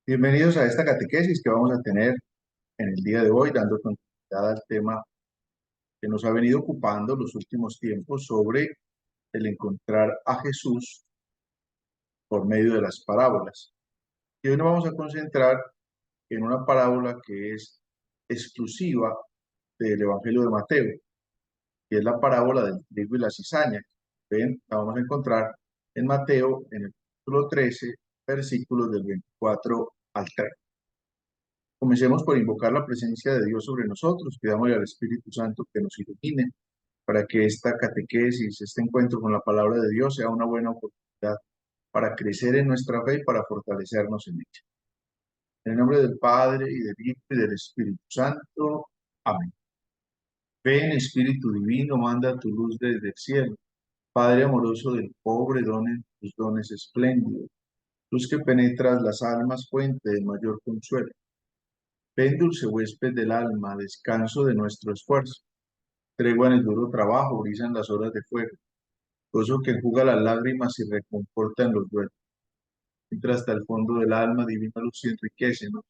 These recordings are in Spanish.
Bienvenidos a esta catequesis que vamos a tener en el día de hoy, dando continuidad al tema que nos ha venido ocupando los últimos tiempos sobre el encontrar a Jesús por medio de las parábolas. Y hoy nos vamos a concentrar en una parábola que es exclusiva del Evangelio de Mateo, que es la parábola del trigo y la cizaña. Ven, la vamos a encontrar en Mateo, en el capítulo 13, versículos del 24 al 30. Comencemos por invocar la presencia de Dios sobre nosotros. Pidámosle al Espíritu Santo que nos ilumine para que esta catequesis, este encuentro con la palabra de Dios sea una buena oportunidad para crecer en nuestra fe y para fortalecernos en ella. En el nombre del Padre, y del Hijo, y del Espíritu Santo. Amén. Ven, Espíritu Divino, manda tu luz desde el cielo. Padre amoroso del pobre, dones tus dones espléndidos. Luz que penetras las almas, fuente del mayor consuelo. Ven, dulce huésped del alma, descanso de nuestro esfuerzo. Tregua en el duro trabajo, brillan las horas de fuego. Gozo que enjuga las lágrimas y reconforta en los duelos. Entra hasta el fondo del alma, divina luz y enriquecenos.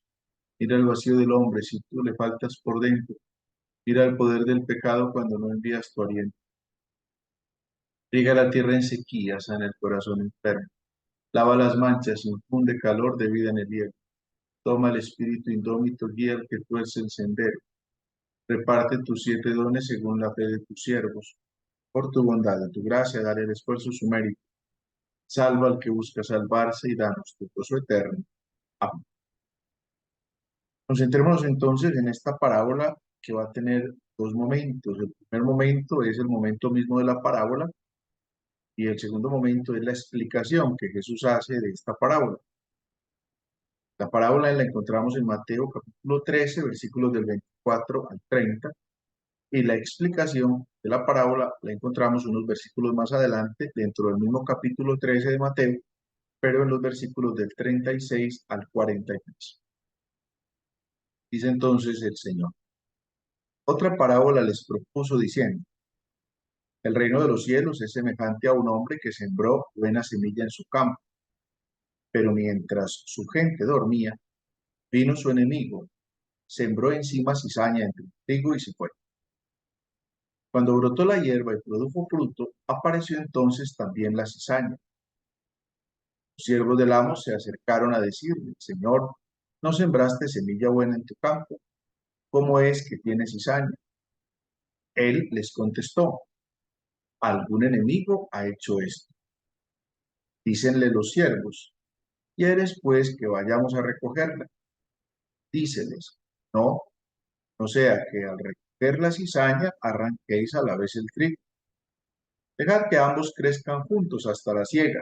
Mira el vacío del hombre, si tú le faltas por dentro. Mira el poder del pecado cuando no envías tu aliento. Riega la tierra en sequía, sana el corazón enfermo. Lava las manchas, infunde calor de vida en el hielo. Toma el espíritu indómito, guía al que tuerce el sendero. Reparte tus 7 dones según la fe de tus siervos. Por tu bondad y tu gracia, dale el esfuerzo su mérito. Salva al que busca salvarse y danos tu gozo eterno. Amén. Concentrémonos entonces en esta parábola que va a tener dos momentos. El primer momento es el momento mismo de la parábola y el segundo momento es la explicación que Jesús hace de esta parábola. La parábola la encontramos en Mateo capítulo 13, versículos del 24 al 30, y la explicación de la parábola la encontramos unos versículos más adelante dentro del mismo capítulo 13 de Mateo, pero en los versículos del 36 al 43. Dice entonces el Señor: otra parábola les propuso diciendo: el reino de los cielos es semejante a un hombre que sembró buena semilla en su campo, pero mientras su gente dormía, vino su enemigo, sembró encima cizaña entre el trigo y se fue. Cuando brotó la hierba y produjo fruto, apareció entonces también la cizaña. Los siervos del amo se acercaron a decirle: Señor, ¿no sembraste semilla buena en tu campo? ¿Cómo es que tiene cizaña? Él les contestó: algún enemigo ha hecho esto. Dícenle los siervos: ¿quieres pues que vayamos a recogerla? Díceles: no, no sea que al recoger la cizaña arranquéis a la vez el trigo. Dejad que ambos crezcan juntos hasta la siega.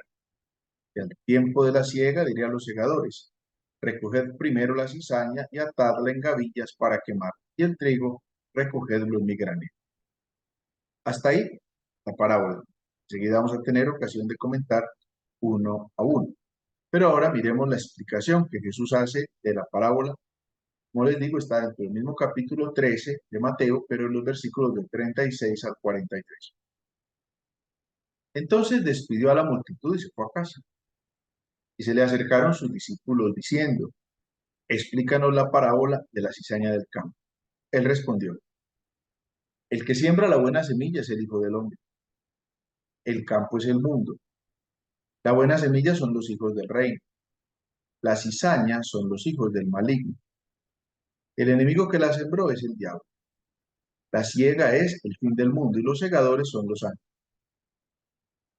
Y al tiempo de la siega diré a los segadores: recoged primero la cizaña y atadla en gavillas para quemar, y el trigo recogedlo en mi granero. Hasta ahí la parábola. Enseguida vamos a tener ocasión de comentar uno a uno. Pero ahora miremos la explicación que Jesús hace de la parábola. Como les digo, está dentro del mismo capítulo 13 de Mateo, pero en los versículos del 36 al 43. Entonces despidió a la multitud y se fue a casa. Y se le acercaron sus discípulos diciendo: explícanos la parábola de la cizaña del campo. Él respondió: el que siembra la buena semilla es el Hijo del Hombre. El campo es el mundo. La buena semilla son los hijos del reino. La cizaña son los hijos del maligno. El enemigo que la sembró es el diablo. La siega es el fin del mundo y los segadores son los ángeles.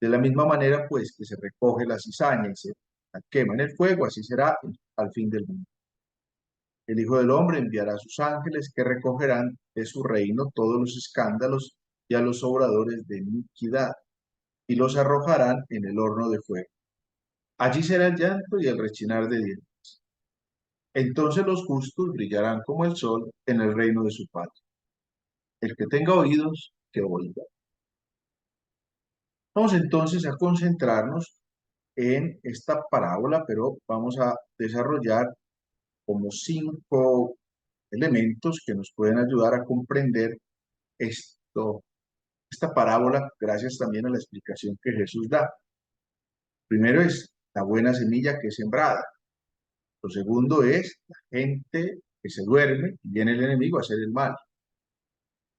De la misma manera, pues, que se recoge la cizaña y se la quema en el fuego, así será al fin del mundo. El Hijo del Hombre enviará a sus ángeles que recogerán de su reino todos los escándalos y a los obradores de iniquidad y los arrojarán en el horno de fuego. Allí será el llanto y el rechinar de dientes. Entonces los justos brillarán como el sol en el reino de su Padre. El que tenga oídos, que oiga. Vamos entonces a concentrarnos en esta parábola, pero vamos a desarrollar como 5 elementos que nos pueden ayudar a comprender esta parábola, gracias también a la explicación que Jesús da. Primero es la buena semilla que es sembrada. Lo segundo es la gente que se duerme y viene el enemigo a hacer el mal.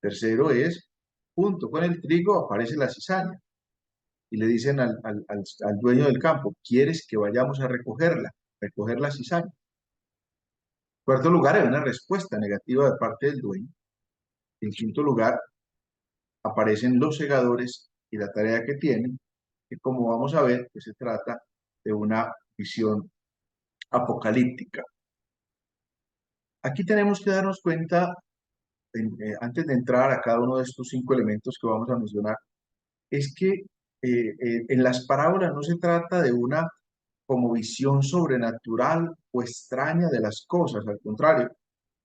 Tercero es, junto con el trigo aparece la cizaña y le dicen al dueño del campo, ¿quieres que vayamos a recoger la cizaña? Cuarto lugar, hay una respuesta negativa de parte del dueño. En quinto lugar, aparecen los segadores y la tarea que tienen, que como vamos a ver, pues se trata de una visión apocalíptica. Aquí tenemos que darnos cuenta, antes de entrar a cada uno de estos 5 elementos que vamos a mencionar, es que en las parábolas no se trata de una como visión sobrenatural o extraña de las cosas, al contrario,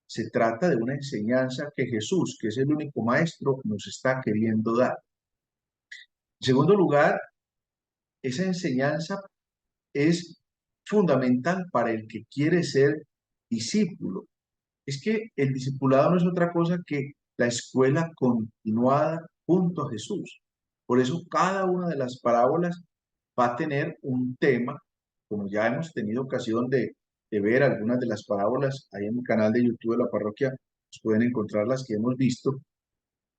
se trata de una enseñanza que Jesús, que es el único maestro, nos está queriendo dar. En segundo lugar, esa enseñanza es fundamental para el que quiere ser discípulo. Es que el discipulado no es otra cosa que la escuela continuada junto a Jesús. Por eso cada una de las parábolas va a tener un tema, como ya hemos tenido ocasión de ver algunas de las parábolas ahí en el canal de YouTube de la parroquia, pues pueden encontrar las que hemos visto.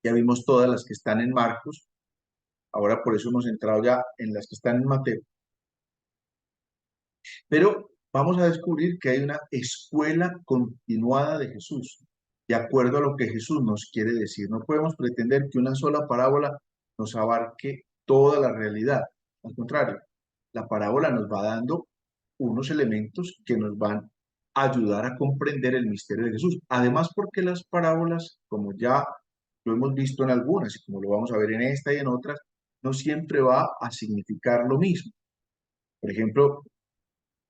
Ya vimos todas las que están en Marcos, ahora por eso hemos entrado ya en las que están en Mateo. Pero vamos a descubrir que hay una escuela continuada de Jesús, de acuerdo a lo que Jesús nos quiere decir. No podemos pretender que una sola parábola nos abarque toda la realidad. Al contrario, la parábola nos va dando unos elementos que nos van a ayudar a comprender el misterio de Jesús. Además, porque las parábolas, como ya lo hemos visto en algunas y como lo vamos a ver en esta y en otras, no siempre va a significar lo mismo. Por ejemplo,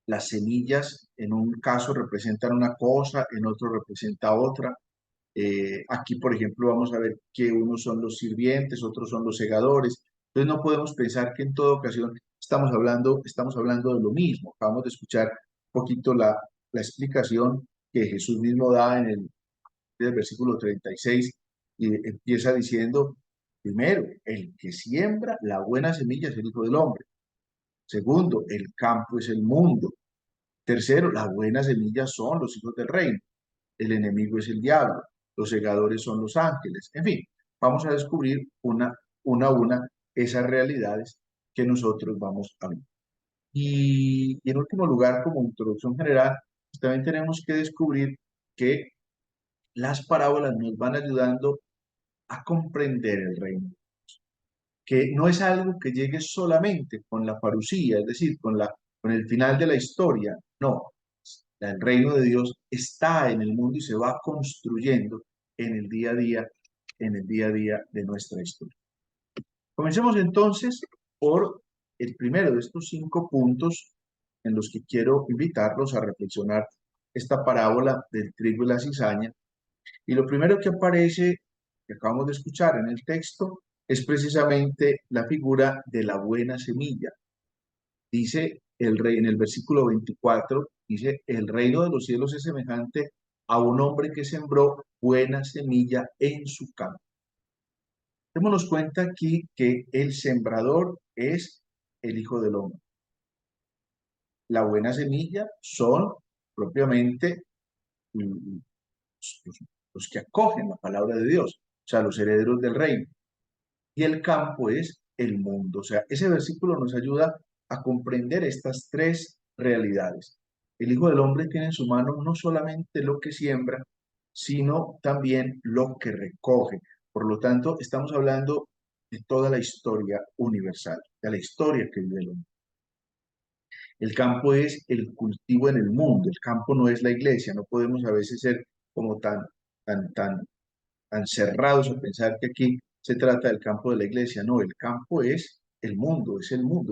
las semillas en un caso representan una cosa, en otro representa otra. Aquí, por ejemplo, vamos a ver que unos son los sirvientes, otros son los segadores. Entonces no podemos pensar que en toda ocasión estamos hablando de lo mismo. Acabamos de escuchar un poquito la explicación que Jesús mismo da del versículo 36 y empieza diciendo, primero, el que siembra la buena semilla es el Hijo del Hombre. Segundo, el campo es el mundo. Tercero, las buenas semillas son los hijos del reino. El enemigo es el diablo. Los segadores son los ángeles. En fin, vamos a descubrir una a una esas realidades que nosotros vamos a ver. Y en último lugar, como introducción general, pues también tenemos que descubrir que las parábolas nos van ayudando a comprender el reino, que no es algo que llegue solamente con la parucía, es decir, con el final de la historia, no, el reino de Dios está en el mundo y se va construyendo en el día a día, en el día a día de nuestra historia. Comencemos entonces por el primero de estos 5 puntos en los que quiero invitarlos a reflexionar esta parábola del trigo y la cizaña. Y lo primero que aparece, que acabamos de escuchar en el texto, es precisamente la figura de la buena semilla. Dice el rey en el versículo 24, dice, el reino de los cielos es semejante a un hombre que sembró buena semilla en su campo. Démonos cuenta aquí que el sembrador es el Hijo del Hombre. La buena semilla son propiamente los que acogen la palabra de Dios, o sea, los herederos del reino. Y el campo es el mundo. O sea, ese versículo nos ayuda a comprender estas 3 realidades. El Hijo del Hombre tiene en su mano no solamente lo que siembra, sino también lo que recoge. Por lo tanto, estamos hablando de toda la historia universal, de la historia que vive el hombre. El campo es el cultivo en el mundo, el campo no es la iglesia, no podemos a veces ser como tan, tan, tan cerrados a pensar que aquí se trata del campo de la iglesia. No, el campo es el mundo,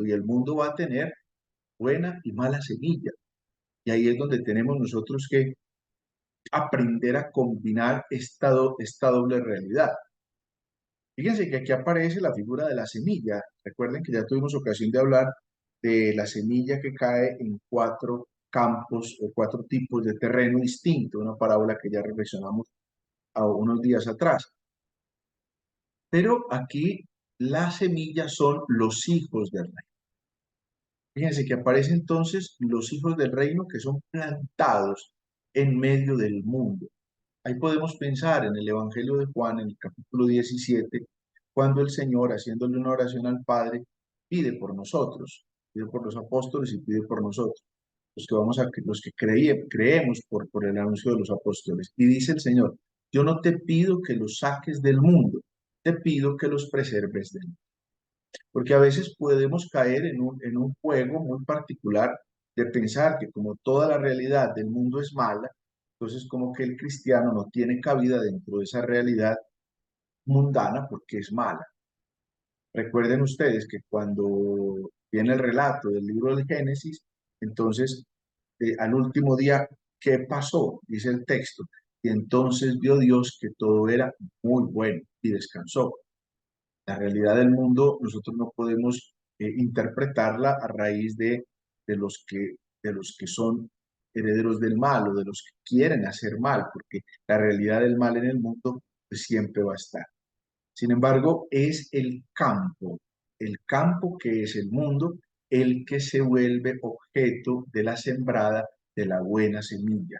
y el mundo va a tener buena y mala semilla. Y ahí es donde tenemos nosotros que aprender a combinar esta doble realidad. Fíjense que aquí aparece la figura de la semilla. Recuerden que ya tuvimos ocasión de hablar de la semilla que cae en 4 campos o 4 tipos de terreno distinto, una parábola que ya reflexionamos a unos días atrás. Pero aquí las semillas son los hijos del rey. Fíjense que aparecen entonces los hijos del reino que son plantados en medio del mundo. Ahí podemos pensar en el Evangelio de Juan, en el capítulo 17, cuando el Señor, haciéndole una oración al Padre, pide por nosotros, pide por los apóstoles y pide por nosotros, los que creemos por el anuncio de los apóstoles. Y dice el Señor, yo no te pido que los saques del mundo, te pido que los preserves del mundo. Porque a veces podemos caer en un juego muy particular de pensar que como toda la realidad del mundo es mala, entonces como que el cristiano no tiene cabida dentro de esa realidad mundana porque es mala. Recuerden ustedes que cuando viene el relato del libro del Génesis, entonces al último día, ¿qué pasó? Dice el texto. Y entonces vio Dios que todo era muy bueno y descansó. La realidad del mundo nosotros no podemos interpretarla a raíz de, los que, de los que son herederos del mal o de los que quieren hacer mal, porque la realidad del mal en el mundo pues, siempre va a estar. Sin embargo, es el campo que es el mundo, el que se vuelve objeto de la sembrada de la buena semilla.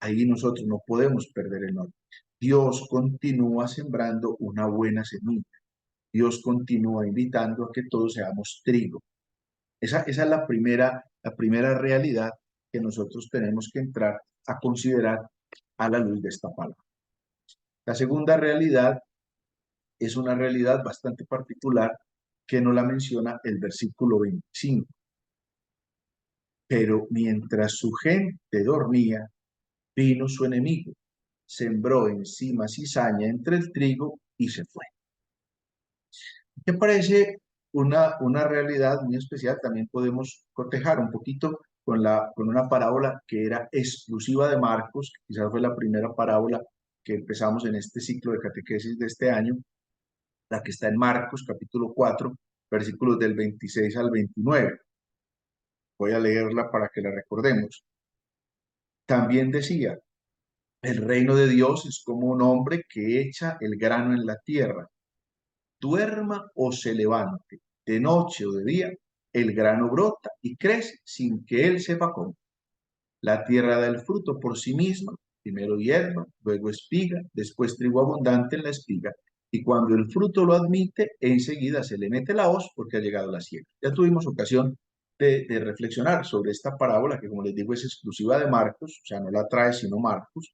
Ahí nosotros no podemos perder el norte. Dios continúa sembrando una buena semilla. Dios continúa invitando a que todos seamos trigo. Esa es la primera realidad que nosotros tenemos que entrar a considerar a la luz de esta palabra. La segunda realidad es una realidad bastante particular que no la menciona el versículo 25. Pero mientras su gente dormía, vino su enemigo, sembró encima cizaña entre el trigo y se fue. Me parece una realidad muy especial. También podemos cotejar un poquito con una parábola que era exclusiva de Marcos, quizás fue la primera parábola que empezamos en este ciclo de catequesis de este año, la que está en Marcos capítulo 4, versículos del 26 al 29. Voy a leerla para que la recordemos. También decía, el reino de Dios es como un hombre que echa el grano en la tierra, duerma o se levante, de noche o de día, el grano brota y crece sin que él sepa cómo. La tierra da el fruto por sí misma, primero hierba, luego espiga, después trigo abundante en la espiga, y cuando el fruto lo admite, enseguida se le mete la hoz porque ha llegado la siega. Ya tuvimos ocasión de reflexionar sobre esta parábola que, como les digo, es exclusiva de Marcos, o sea, no la trae sino Marcos,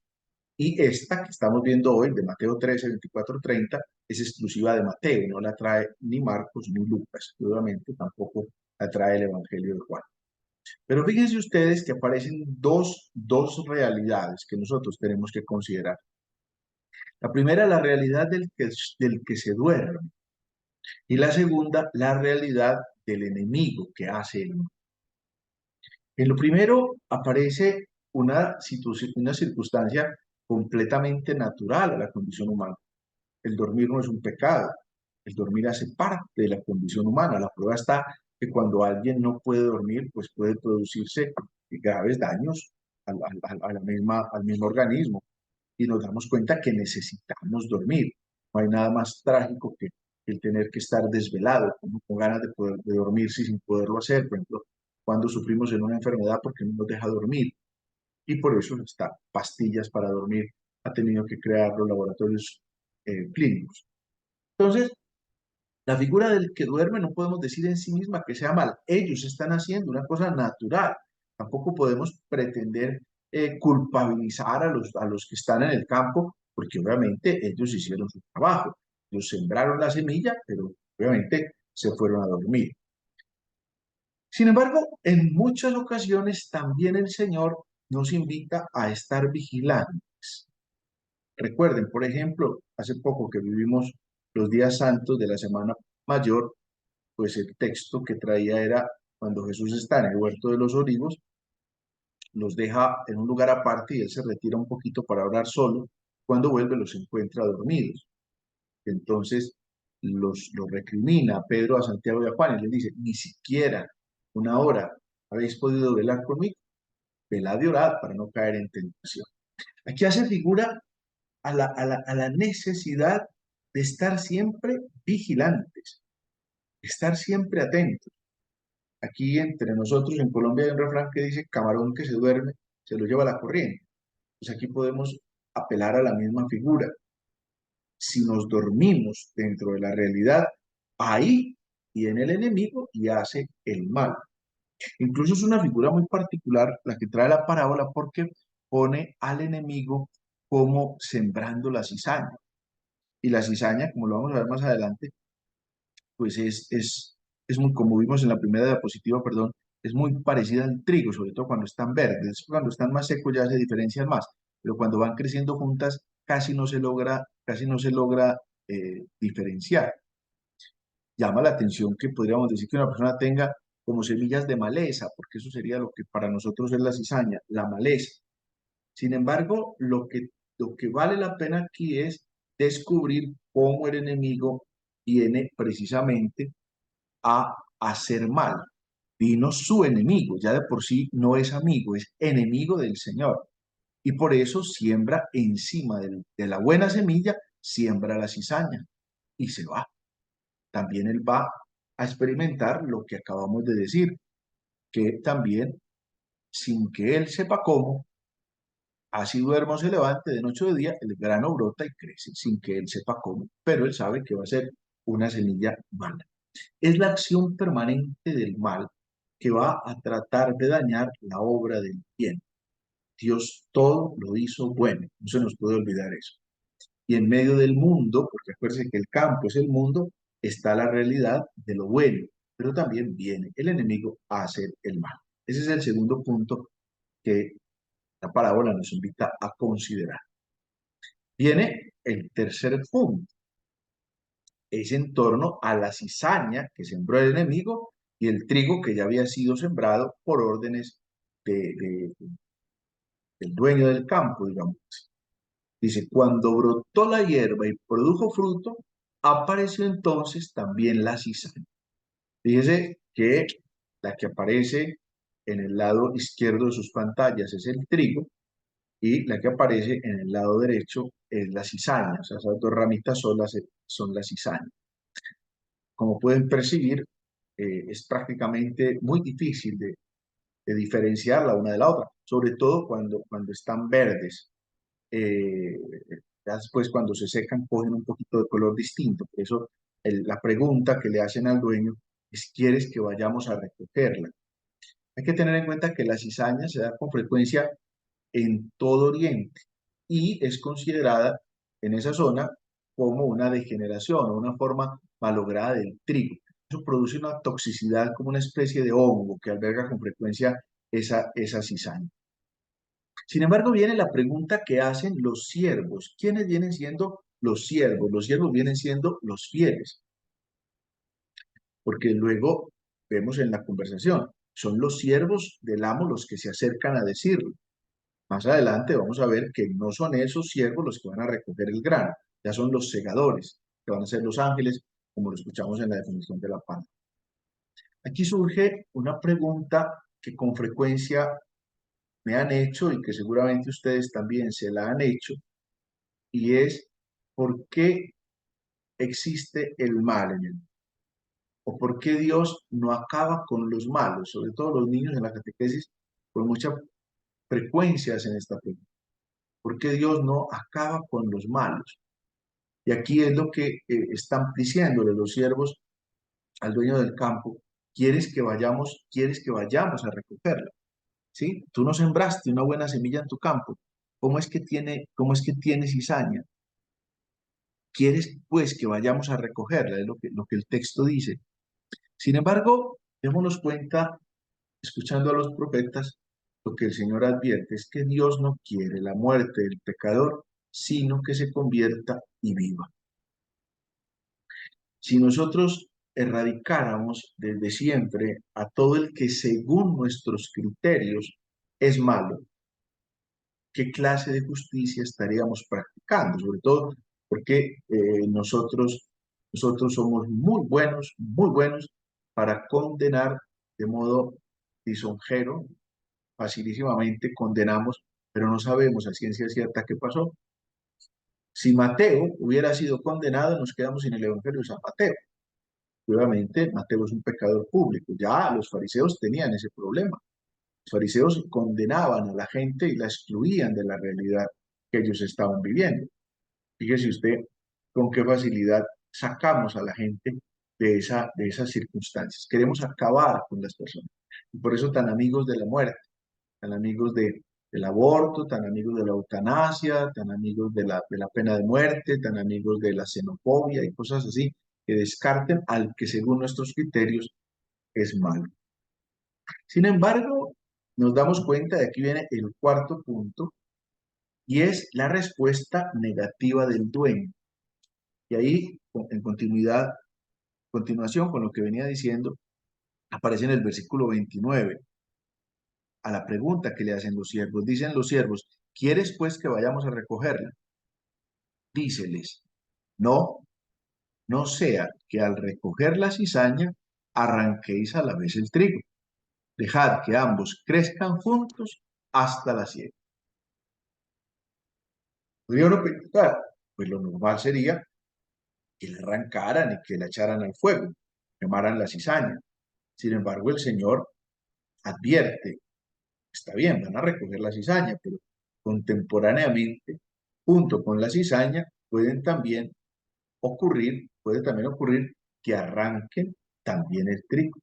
y esta que estamos viendo hoy, de Mateo 13, 24, 30, es exclusiva de Mateo, no la trae ni Marcos ni Lucas, obviamente tampoco la trae el Evangelio de Juan. Pero fíjense ustedes que aparecen dos realidades que nosotros tenemos que considerar. La primera, la realidad del que se duerme, y la segunda, la realidad del enemigo que hace el mal. En lo primero aparece una circunstancia completamente natural a la condición humana. El dormir no es un pecado, el dormir hace parte de la condición humana. La prueba está que cuando alguien no puede dormir, pues puede producirse graves daños al mismo organismo y nos damos cuenta que necesitamos dormir. No hay nada más trágico que el tener que estar desvelado, con ganas de dormirse sin poderlo hacer. Por ejemplo, cuando sufrimos en una enfermedad porque no nos deja dormir. Y por eso está pastillas para dormir ha tenido que crear los laboratorios clínicos. Entonces, la figura del que duerme no podemos decir en sí misma que sea mal. Ellos están haciendo una cosa natural. Tampoco podemos pretender culpabilizar a los que están en el campo, porque obviamente ellos hicieron su trabajo. Ellos sembraron la semilla, pero obviamente se fueron a dormir. Sin embargo, en muchas ocasiones también el Señor nos invita a estar vigilantes. Recuerden, por ejemplo, hace poco que vivimos los días santos de la Semana Mayor, pues el texto que traía era cuando Jesús está en el huerto de los olivos, los deja en un lugar aparte y él se retira un poquito para orar solo. Cuando vuelve los encuentra dormidos. Entonces los recrimina a Pedro, a Santiago y a Juan y les dice, ni siquiera una hora habéis podido velar conmigo, velad y orad para no caer en tentación. Aquí hace figura a la necesidad de estar siempre vigilantes, estar siempre atentos. Aquí entre nosotros en Colombia hay un refrán que dice, camarón que se duerme, se lo lleva la corriente. Pues aquí podemos apelar a la misma figura. Si nos dormimos dentro de la realidad, ahí viene el enemigo y hace el mal. Incluso es una figura muy particular la que trae la parábola porque pone al enemigo como sembrando la cizaña. Y la cizaña, como lo vamos a ver más adelante, pues es muy, como vimos en la primera diapositiva, perdón, es muy parecida al trigo, sobre todo cuando están verdes. Cuando están más secos ya se diferencian más, pero cuando van creciendo juntas casi no se logra diferenciar. Llama la atención que podríamos decir que una persona tenga como semillas de maleza, porque eso sería lo que para nosotros es la cizaña, la maleza. Sin embargo, lo que vale la pena aquí es descubrir cómo el enemigo viene precisamente a hacer mal. Vino su enemigo, ya de por sí no es amigo, es enemigo del Señor. Y por eso siembra encima de la buena semilla, siembra la cizaña y se va. También él va a experimentar lo que acabamos de decir, que también, sin que él sepa cómo, así duerma o se levante de noche o de día, el grano brota y crece, sin que él sepa cómo, pero él sabe que va a ser una semilla mala. Es la acción permanente del mal que va a tratar de dañar la obra del bien. Dios todo lo hizo bueno, no se nos puede olvidar eso. Y en medio del mundo, porque acuérdense que el campo es el mundo, está la realidad de lo bueno, pero también viene el enemigo a hacer el mal. Ese es el segundo punto que la parábola nos invita a considerar. Viene el tercer punto, es en torno a la cizaña que sembró el enemigo y el trigo que ya había sido sembrado por órdenes de, de, del dueño del campo, digamos. Dice, cuando brotó la hierba y produjo fruto, apareció entonces también la cizaña. Fíjese que la que aparece en el lado izquierdo de sus pantallas es el trigo y la que aparece en el lado derecho es la cizaña. O sea, esas dos ramitas son la cizaña. Como pueden percibir, es prácticamente muy difícil de diferenciar la una de la otra, sobre todo cuando están verdes. Eh, ya después cuando se secan cogen un poquito de color distinto. Por eso la pregunta que le hacen al dueño es, ¿quieres que vayamos a recogerla? Hay que tener en cuenta que la cizaña se da con frecuencia en todo Oriente y es considerada en esa zona como una degeneración o una forma malograda del trigo. Eso produce una toxicidad como una especie de hongo que alberga con frecuencia esa cizaña. Sin embargo, viene la pregunta que hacen los siervos. ¿Quiénes vienen siendo los siervos? Los siervos vienen siendo los fieles, porque luego vemos en la conversación, son los siervos del amo los que se acercan a decirlo. Más adelante vamos a ver que no son esos siervos los que van a recoger el grano, ya son los segadores, que van a ser los ángeles, como lo escuchamos en la definición de la palabra. Aquí surge una pregunta que con frecuencia me han hecho y que seguramente ustedes también se la han hecho, y es ¿por qué existe el mal en el mundo? ¿O por qué Dios no acaba con los malos? Sobre todo los niños en la catequesis con mucha frecuencia hacen esta pregunta. ¿Por qué Dios no acaba con los malos? Y aquí es lo que están diciéndole los siervos al dueño del campo. Quieres que vayamos a recogerla? ¿Sí? Tú no sembraste una buena semilla en tu campo. Cómo es que tiene cizaña? ¿Quieres pues que vayamos a recogerla? Es lo que el texto dice. Sin embargo, démonos cuenta, escuchando a los profetas, lo que el Señor advierte es que Dios no quiere la muerte del pecador, sino que se convierta y viva. Si nosotros erradicáramos desde siempre a todo el que según nuestros criterios es malo, ¿qué clase de justicia estaríamos practicando? Sobre todo porque nosotros somos muy buenos para condenar de modo lisonjero, facilísimamente condenamos, pero no sabemos a ciencia cierta qué pasó. Si Mateo hubiera sido condenado, nos quedamos sin el Evangelio de San Mateo. Obviamente, Mateo es un pecador público. Ya los fariseos tenían ese problema. Los fariseos condenaban a la gente y la excluían de la realidad que ellos estaban viviendo. Fíjese usted con qué facilidad sacamos a la gente de esas circunstancias. Queremos acabar con las personas. Y por eso tan amigos de la muerte, tan amigos del aborto, tan amigos de la eutanasia, tan amigos de la pena de muerte, tan amigos de la xenofobia y cosas así, que descarten al que según nuestros criterios es malo. Sin embargo, nos damos cuenta, de aquí viene el cuarto punto, y es la respuesta negativa del dueño. Y ahí, en continuación con lo que venía diciendo, aparece en el versículo 29, a la pregunta que le hacen los siervos. Dicen los siervos, ¿quieres pues que vayamos a recogerla? Díceles, no, no sea que al recoger la cizaña arranquéis a la vez el trigo. Dejad que ambos crezcan juntos hasta la siega. Podría uno pensar, pues lo normal sería que la arrancaran y que la echaran al fuego, quemaran la cizaña. Sin embargo, el Señor advierte, está bien, van a recoger la cizaña, pero contemporáneamente, junto con la cizaña, puede también ocurrir que arranquen también el trigo,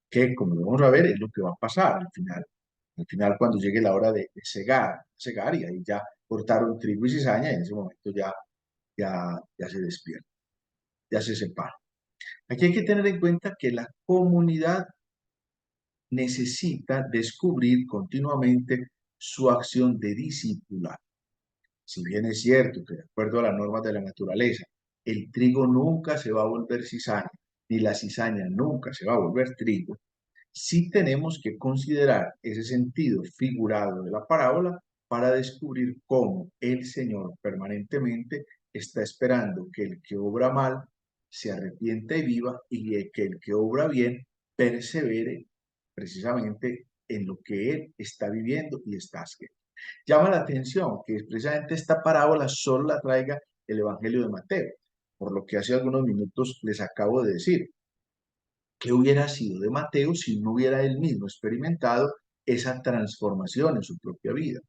que como lo vamos a ver es lo que va a pasar al final. Al final, cuando llegue la hora de segar y ahí ya cortaron trigo y cizaña, y en ese momento ya se despierta, ya se separa. Aquí hay que tener en cuenta que la comunidad necesita descubrir continuamente su acción de discipular. Si bien es cierto que de acuerdo a las normas de la naturaleza, el trigo nunca se va a volver cizaña, ni la cizaña nunca se va a volver trigo, sí tenemos que considerar ese sentido figurado de la parábola para descubrir cómo el Señor permanentemente está esperando que el que obra mal se arrepienta y viva, y que el que obra bien persevere precisamente en lo que él está viviendo y está haciendo. Llama la atención que precisamente esta parábola solo la traiga el Evangelio de Mateo, por lo que hace algunos minutos les acabo de decir. ¿Qué hubiera sido de Mateo si no hubiera él mismo experimentado esa transformación en su propia vida?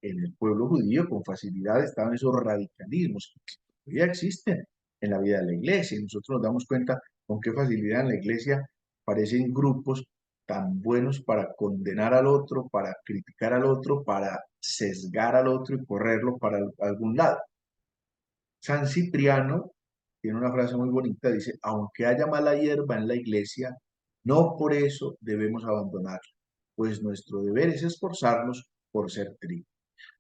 En el pueblo judío con facilidad estaban esos radicalismos que todavía existen en la vida de la iglesia, y nosotros nos damos cuenta con qué facilidad en la iglesia aparecen grupos tan buenos para condenar al otro, para criticar al otro, para sesgar al otro y correrlo para algún lado. San Cipriano tiene una frase muy bonita, dice, aunque haya mala hierba en la iglesia, no por eso debemos abandonarla, pues nuestro deber es esforzarnos por ser trigo,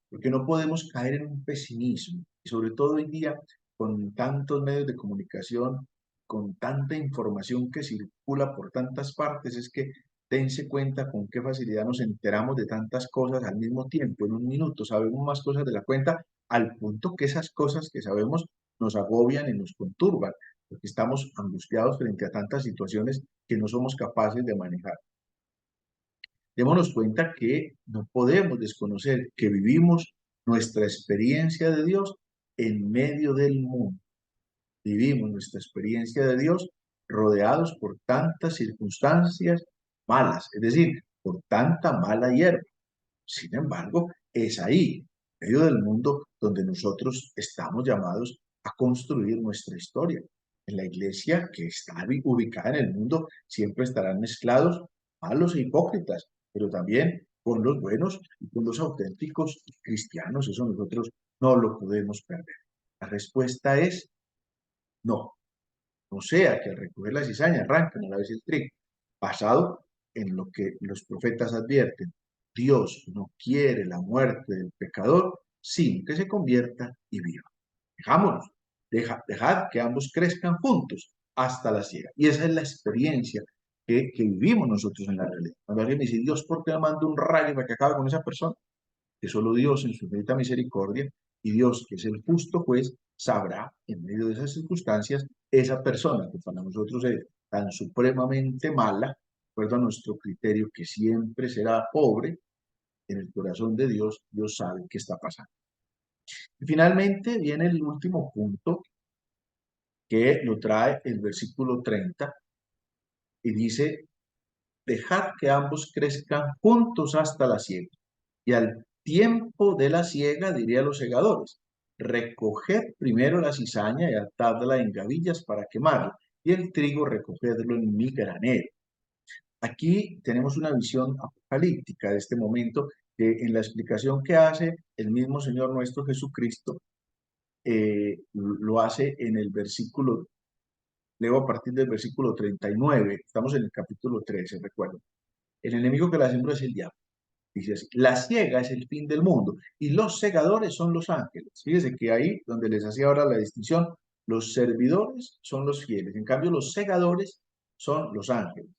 porque no podemos caer en un pesimismo, y sobre todo hoy día con tantos medios de comunicación, con tanta información que circula por tantas partes, es que dense cuenta con qué facilidad nos enteramos de tantas cosas al mismo tiempo. En un minuto sabemos más cosas de la cuenta, al punto que esas cosas que sabemos nos agobian y nos conturban, porque estamos angustiados frente a tantas situaciones que no somos capaces de manejar. Démonos cuenta que no podemos desconocer que vivimos nuestra experiencia de Dios en medio del mundo. Vivimos nuestra experiencia de Dios rodeados por tantas circunstancias malas, es decir, por tanta mala hierba. Sin embargo, es ahí, en medio del mundo, donde nosotros estamos llamados a construir nuestra historia. En la iglesia que está ubicada en el mundo siempre estarán mezclados malos e hipócritas, pero también con los buenos y con los auténticos cristianos. Eso nosotros no lo podemos perder. La respuesta es no. No sea que al recoger la cizaña arranquen a la vez el trigo, basado en lo que los profetas advierten. Dios no quiere la muerte del pecador, sino que se convierta y viva. Dejámonos, dejad que ambos crezcan juntos hasta la siega. Y esa es la experiencia que vivimos nosotros en la realidad. Cuando alguien me dice, Dios, ¿por qué me manda un rayo para que acabe con esa persona? Que solo Dios en su infinita misericordia, y Dios, que es el justo juez, sabrá en medio de esas circunstancias esa persona que para nosotros es tan supremamente mala, de acuerdo a nuestro criterio, que siempre será pobre. En el corazón de Dios, Dios sabe qué está pasando. Y finalmente viene el último punto, que lo trae el versículo 30 y dice, dejad que ambos crezcan juntos hasta la siega. Y al tiempo de la siega, diría a los segadores, recoged primero la cizaña y atadla en gavillas para quemarla, y el trigo recogedlo en mi granero. Aquí tenemos una visión apocalíptica de este momento, que en la explicación que hace el mismo Señor nuestro Jesucristo, lo hace en el versículo, leo a partir del versículo 39, estamos en el capítulo 13, recuerdo. El enemigo que la sembró es el diablo. Dice así, la siega es el fin del mundo y los segadores son los ángeles. Fíjese que ahí donde les hacía ahora la distinción, los servidores son los fieles, en cambio los segadores son los ángeles.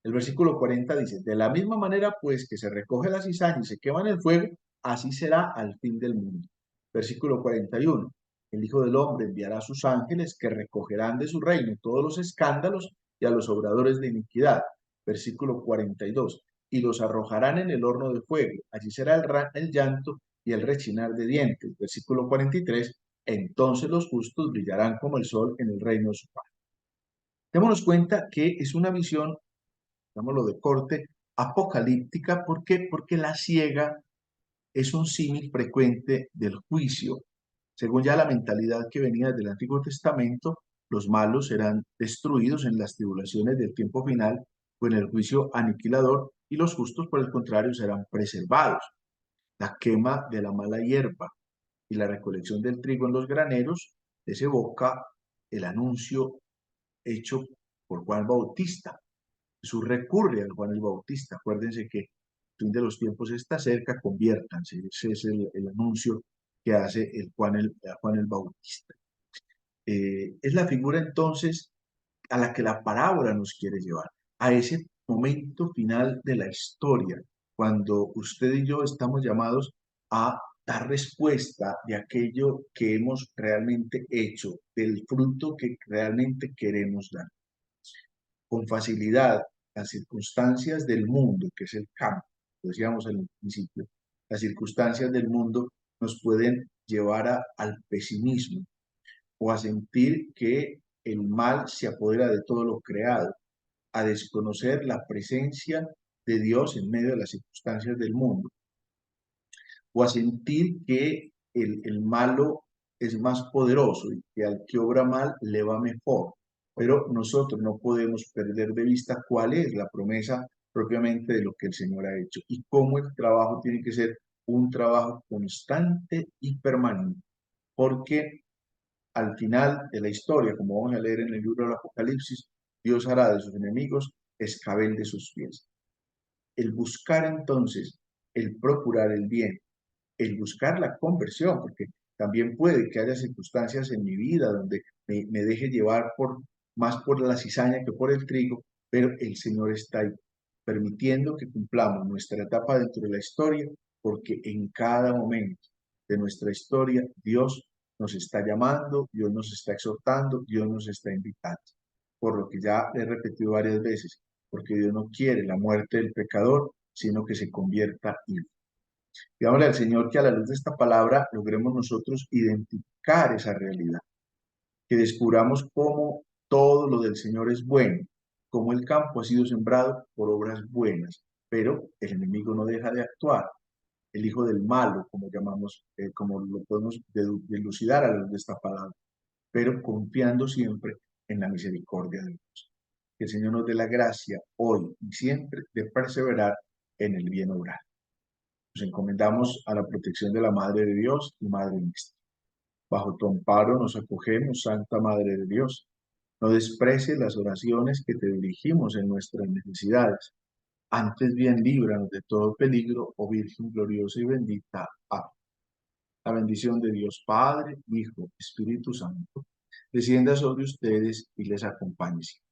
El versículo 40 dice, de la misma manera pues que se recoge la cizaña y se quema en el fuego, así será al fin del mundo. Versículo 41, el Hijo del Hombre enviará a sus ángeles que recogerán de su reino todos los escándalos y a los obradores de iniquidad. Versículo 42, y los arrojarán en el horno de fuego, allí será el llanto y el rechinar de dientes. Versículo 43, entonces los justos brillarán como el sol en el reino de su Padre. Démonos cuenta que es una visión, digámoslo, de corte apocalíptica. ¿Por qué? Porque la siega es un símil frecuente del juicio. Según ya la mentalidad que venía del Antiguo Testamento, los malos serán destruidos en las tribulaciones del tiempo final o en el juicio aniquilador, y los justos, por el contrario, serán preservados. La quema de la mala hierba y la recolección del trigo en los graneros desevoca el anuncio hecho por Juan Bautista. Jesús recurre al Juan el Bautista. Acuérdense que el fin de los tiempos está cerca, conviértanse. Ese es el anuncio que hace Juan el Bautista. Es la figura entonces a la que la parábola nos quiere llevar, a ese momento final de la historia, cuando usted y yo estamos llamados a dar respuesta de aquello que hemos realmente hecho, del fruto que realmente queremos dar. Con facilidad, las circunstancias del mundo, que es el campo, lo decíamos al principio, las circunstancias del mundo nos pueden llevar al pesimismo o a sentir que el mal se apodera de todo lo creado, a desconocer la presencia de Dios en medio de las circunstancias del mundo, o a sentir que el malo es más poderoso y que al que obra mal le va mejor. Pero nosotros no podemos perder de vista cuál es la promesa propiamente de lo que el Señor ha hecho y cómo el trabajo tiene que ser un trabajo constante y permanente, porque al final de la historia, como vamos a leer en el libro del Apocalipsis, Dios hará de sus enemigos escabel de sus pies. El buscar entonces, el procurar el bien, el buscar la conversión, porque también puede que haya circunstancias en mi vida donde me deje llevar más por la cizaña que por el trigo, pero el Señor está ahí, permitiendo que cumplamos nuestra etapa dentro de la historia, porque en cada momento de nuestra historia Dios nos está llamando, Dios nos está exhortando, Dios nos está invitando. Por lo que ya he repetido varias veces, porque Dios no quiere la muerte del pecador, sino que se convierta y pidámosle al Señor que a la luz de esta palabra logremos nosotros identificar esa realidad, que descubramos cómo todo lo del Señor es bueno, cómo el campo ha sido sembrado por obras buenas, pero el enemigo no deja de actuar, el hijo del malo, como llamamos, como lo podemos delucidar a la luz de esta palabra, pero confiando siempre en la misericordia de Dios. Que el Señor nos dé la gracia hoy y siempre de perseverar en el bien obrar. Nos encomendamos a la protección de la Madre de Dios y Madre nuestra. Bajo tu amparo nos acogemos, Santa Madre de Dios. No desprecies las oraciones que te dirigimos en nuestras necesidades. Antes bien, líbranos de todo peligro, oh Virgen gloriosa y bendita. Amén. La bendición de Dios Padre, Hijo, Espíritu Santo, descienda sobre ustedes y les acompañe siempre.